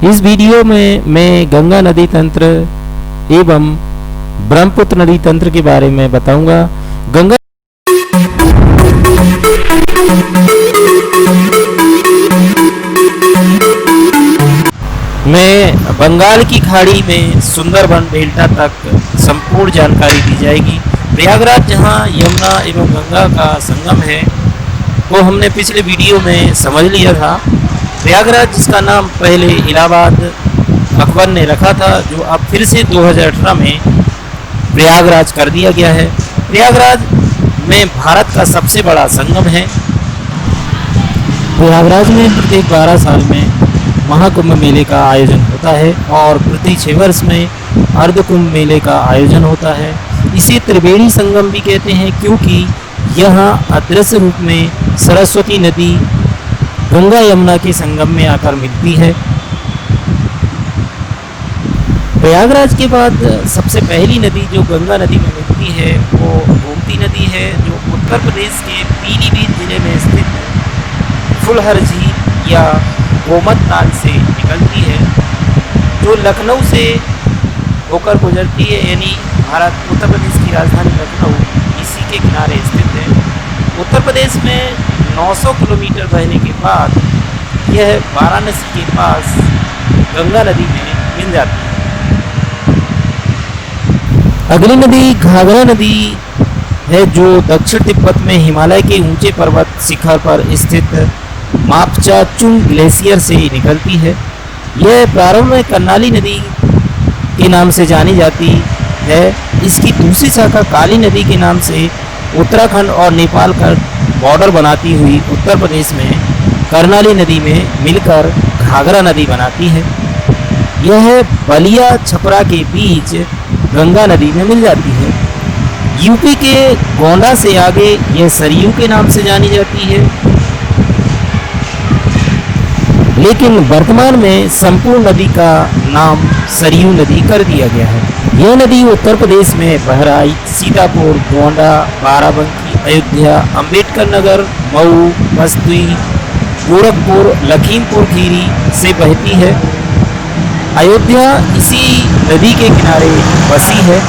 इस वीडियो में मैं गंगा नदी तंत्र एवं ब्रह्मपुत्र नदी तंत्र के बारे में बताऊंगा। गंगा में बंगाल की खाड़ी में सुंदरबन डेल्टा तक संपूर्ण जानकारी दी जाएगी। प्रयागराज जहां यमुना एवं गंगा का संगम है वो हमने पिछले वीडियो में समझ लिया था। प्रयागराज जिसका नाम पहले इलाहाबाद अकबर ने रखा था, जो अब फिर से 2018 में प्रयागराज कर दिया गया है। प्रयागराज में भारत का सबसे बड़ा संगम है। प्रयागराज में प्रत्येक 12 साल में महाकुंभ मेले का आयोजन होता है और प्रति 6 वर्ष में अर्धकुंभ मेले का आयोजन होता है। इसे त्रिवेणी संगम भी कहते हैं क्योंकि यहाँ अदृश्य रूप में सरस्वती नदी गंगा यमुना के संगम में आकर मिलती है। प्रयागराज के बाद सबसे पहली नदी जो गंगा नदी में मिलती है वो गोमती नदी है, जो उत्तर प्रदेश के पीलीभीत जिले में स्थित फुलहर झील या गोमत ताल से निकलती है, जो लखनऊ से होकर गुजरती है। यानी भारत उत्तर प्रदेश की राजधानी लखनऊ इसी के किनारे स्थित है। उत्तर प्रदेश में 900 किलोमीटर बहने के बाद यह वाराणसी के पास गंगा नदी में मिल जाती है। अगली नदी घाघरा नदी है, जो दक्षिण तिब्बत में हिमालय के ऊंचे पर्वत शिखर पर स्थित मापचाचुंग ग्लेशियर से निकलती है। यह प्रारंभ में कर्नाली नदी के नाम से जानी जाती है। इसकी दूसरी शाखा काली नदी के नाम से उत्तराखंड और नेपाल का बॉर्डर बनाती हुई उत्तर प्रदेश में कर्नाली नदी में मिलकर घाघरा नदी बनाती है। यह बलिया छपरा के बीच गंगा नदी में मिल जाती है। यूपी के गोंडा से आगे यह सरयू के नाम से जानी जाती है, लेकिन वर्तमान में संपूर्ण नदी का नाम सरयू नदी कर दिया गया है। यह नदी उत्तर प्रदेश में बहराइच, सीतापुर, गोंडा, बाराबंकी, अयोध्या, अंबेडकर नगर, मऊ, बस्ती, गोरखपुर, लखीमपुर खीरी से बहती है। अयोध्या इसी नदी के किनारे बसी है।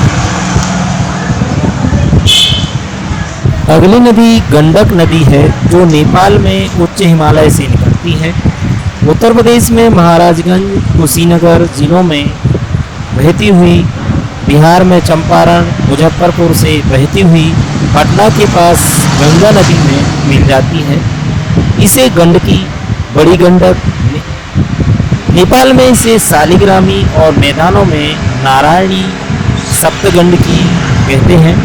अगली नदी गंडक नदी है, जो नेपाल में उच्च हिमालय से निकलती है। उत्तर प्रदेश में महाराजगंज, कुशीनगर जिलों में बहती हुई, बिहार में चंपारण, मुजफ्फरपुर से बहती हुई पटना के पास गंगा नदी में मिल जाती है। इसे गंडकी, बड़ी गंडक, नेपाल में इसे शालिग्रामी और मैदानों में नारायणी सप्तगंडकी कहते हैं।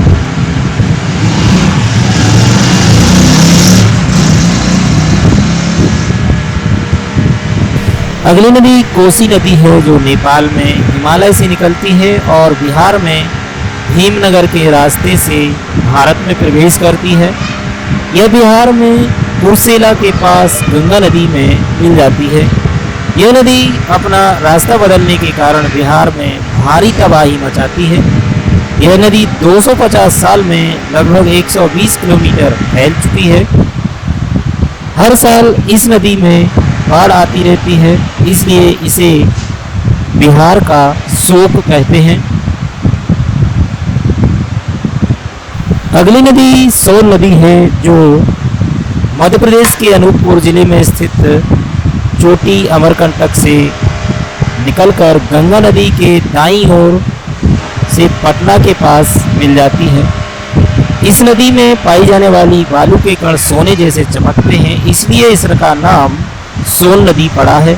अगली नदी कोसी नदी है, जो नेपाल में हिमालय से निकलती है और बिहार में भीमनगर के रास्ते से भारत में प्रवेश करती है। यह बिहार में कुर्सेला के पास गंगा नदी में मिल जाती है। यह नदी अपना रास्ता बदलने के कारण बिहार में भारी तबाही मचाती है। यह नदी 250 साल में लगभग 120 किलोमीटर फैल चुकी है। हर साल इस नदी में बाढ़ आती रहती है, इसलिए इसे बिहार का शोक कहते हैं। अगली नदी सोन नदी है, जो मध्य प्रदेश के अनूपपुर जिले में स्थित चोटी अमरकंटक से निकलकर गंगा नदी के दाईं ओर से पटना के पास मिल जाती है। इस नदी में पाई जाने वाली बालू के कण सोने जैसे चमकते हैं, इसलिए इसका नाम सोन नदी पड़ा है।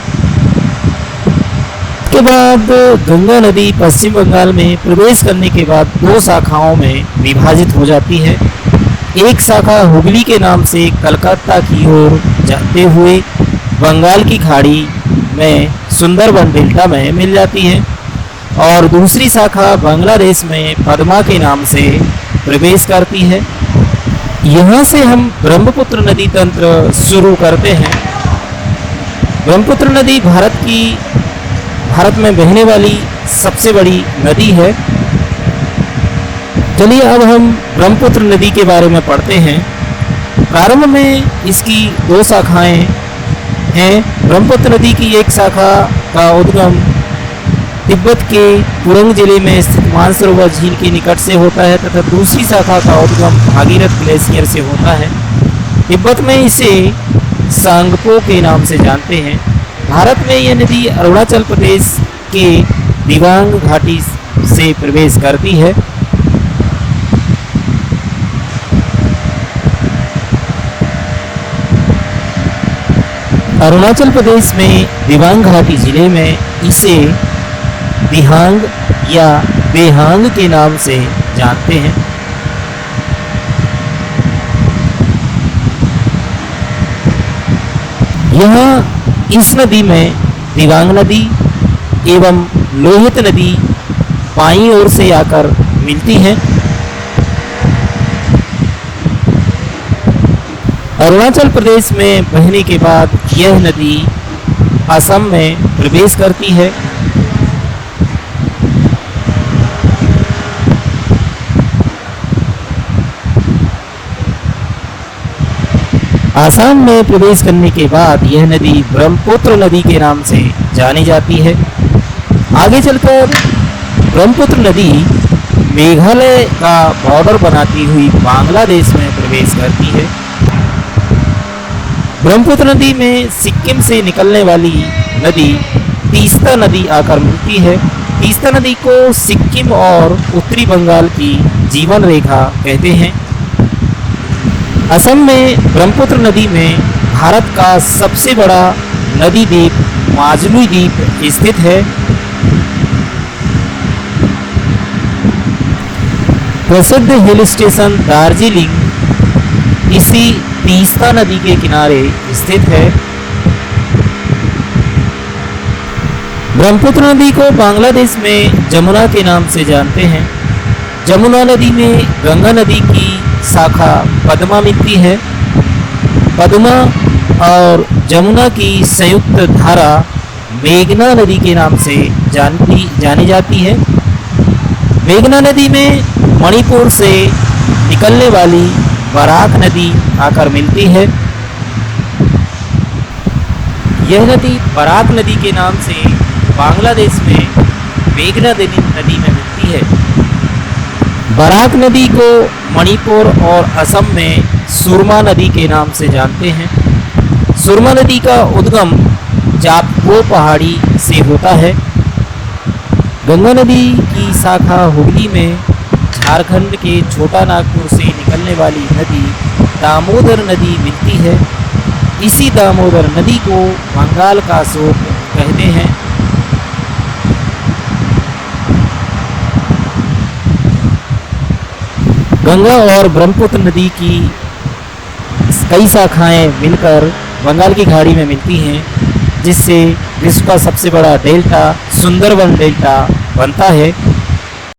के बाद गंगा नदी पश्चिम बंगाल में प्रवेश करने के बाद 2 शाखाओं में विभाजित हो जाती है। एक शाखा हुगली के नाम से कलकत्ता की ओर जाते हुए बंगाल की खाड़ी में सुंदरबन डेल्टा में मिल जाती है और दूसरी शाखा बांग्लादेश में पद्मा के नाम से प्रवेश करती है। यहाँ से हम ब्रह्मपुत्र नदी तंत्र शुरू करते हैं। ब्रह्मपुत्र नदी भारत में बहने वाली सबसे बड़ी नदी है। चलिए अब हम ब्रह्मपुत्र नदी के बारे में पढ़ते हैं। प्रारंभ में इसकी 2 शाखाएं हैं। ब्रह्मपुत्र नदी की एक शाखा का उद्गम तिब्बत के पुरंग जिले में स्थित मानसरोवर झील के निकट से होता है तथा दूसरी शाखा का उद्गम भागीरथ ग्लेशियर से होता है। तिब्बत में इसे सांगपो के नाम से जानते हैं। भारत में यह नदी अरुणाचल प्रदेश के दिबांग घाटी से प्रवेश करती है। अरुणाचल प्रदेश में दिबांग घाटी जिले में इसे दिहांग या बेहांग के नाम से जानते हैं। यहाँ इस नदी में दिबांग नदी एवं लोहित नदी बाईं ओर से आकर मिलती हैं। अरुणाचल प्रदेश में बहने के बाद यह नदी असम में प्रवेश करती है। असम में प्रवेश करने के बाद यह नदी ब्रह्मपुत्र नदी के नाम से जानी जाती है। आगे चलकर ब्रह्मपुत्र नदी मेघालय का बॉर्डर बनाती हुई बांग्लादेश में प्रवेश करती है। ब्रह्मपुत्र नदी में सिक्किम से निकलने वाली नदी तीस्ता नदी आकर मिलती है। तीस्ता नदी को सिक्किम और उत्तरी बंगाल की जीवन रेखा कहते हैं। असम में ब्रह्मपुत्र नदी में भारत का सबसे बड़ा नदी द्वीप माजुली द्वीप स्थित है। प्रसिद्ध हिल स्टेशन दार्जिलिंग इसी तीस्ता नदी के किनारे स्थित है। ब्रह्मपुत्र नदी को बांग्लादेश में जमुना के नाम से जानते हैं। जमुना नदी में गंगा नदी की शाखा पद्मा मिलती है। पद्मा और जमुना की संयुक्त धारा मेघना नदी के नाम से जानी जाती है। मेघना नदी में मणिपुर से निकलने वाली बराक नदी आकर मिलती है। यह नदी बराक नदी के नाम से बांग्लादेश में मेघना नदी में मिलती है। बराक नदी को मणिपुर और असम में सुरमा नदी के नाम से जानते हैं। सुरमा नदी का उद्गम जापगो पहाड़ी से होता है। गंगा नदी की शाखा हुगली में झारखंड के छोटा नागपुर से निकलने वाली नदी दामोदर नदी मिलती है। इसी दामोदर नदी को बंगाल का शोक कहते हैं। गंगा और ब्रह्मपुत्र नदी की कई शाखाएं मिलकर बंगाल की खाड़ी में मिलती हैं, जिससे विश्व का सबसे बड़ा डेल्टा सुंदरबन डेल्टा बनता है।